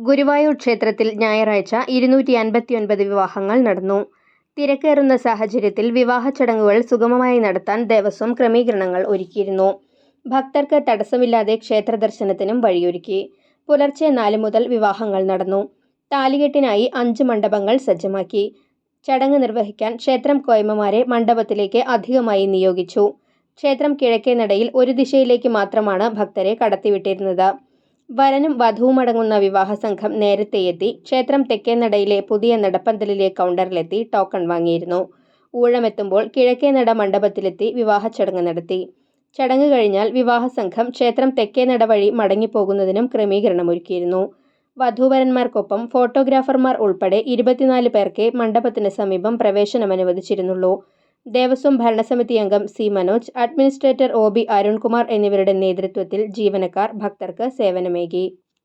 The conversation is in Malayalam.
ഗുരുവായൂർ ക്ഷേത്രത്തിൽ ഞായറാഴ്ച 259 വിവാഹങ്ങൾ നടന്നു. തിരക്കേറുന്ന സാഹചര്യത്തിൽ വിവാഹ ചടങ്ങുകൾ സുഗമമായി നടത്താൻ ദേവസ്വം ക്രമീകരണങ്ങൾ ഒരുക്കിയിരുന്നു. ഭക്തർക്ക് തടസ്സമില്ലാതെ ക്ഷേത്ര ദർശനത്തിനും വഴിയൊരുക്കി. പുലർച്ചെ 4 മുതൽ വിവാഹങ്ങൾ നടന്നു. താലികെട്ടിനായി 5 മണ്ഡപങ്ങൾ സജ്ജമാക്കി. ചടങ്ങ് നിർവഹിക്കാൻ ക്ഷേത്രം കോയമ്മമാരെ മണ്ഡപത്തിലേക്ക് അധികമായി നിയോഗിച്ചു. ക്ഷേത്രം കിഴക്കേ നടയിൽ ഒരു ദിശയിലേക്ക് മാത്രമാണ് ഭക്തരെ കടത്തിവിട്ടിരുന്നത്. വരനും വധുവുമടങ്ങുന്ന വിവാഹ സംഘം നേരത്തെയെത്തി ക്ഷേത്രം തെക്കേനടയിലെ പുതിയ നടപ്പന്തലിലെ കൗണ്ടറിലെത്തി ടോക്കൺ വാങ്ങിയിരുന്നു. ഊഴമെത്തുമ്പോൾ കിഴക്കേനട മണ്ഡപത്തിലെത്തി വിവാഹ ചടങ്ങ് നടത്തി. ചടങ്ങ് കഴിഞ്ഞാൽ വിവാഹ സംഘം ക്ഷേത്രം തെക്കേനട വഴി മടങ്ങിപ്പോകുന്നതിനും ക്രമീകരണമൊരുക്കിയിരുന്നു. വധൂവരന്മാർക്കൊപ്പം ഫോട്ടോഗ്രാഫർമാർ ഉൾപ്പെടെ 24 പേർക്ക് മണ്ഡപത്തിന് സമീപം പ്രവേശനമനുവദിച്ചിരുന്നുള്ളൂ. ദേവസ്വം ഭരണസമിതി അംഗം C Manoj, administrator O B Arunkumar എന്നിവരുടെ നേതൃത്വത്തിൽ ജീവനക്കാർ ഭക്തർക്ക് സേവനമേകി.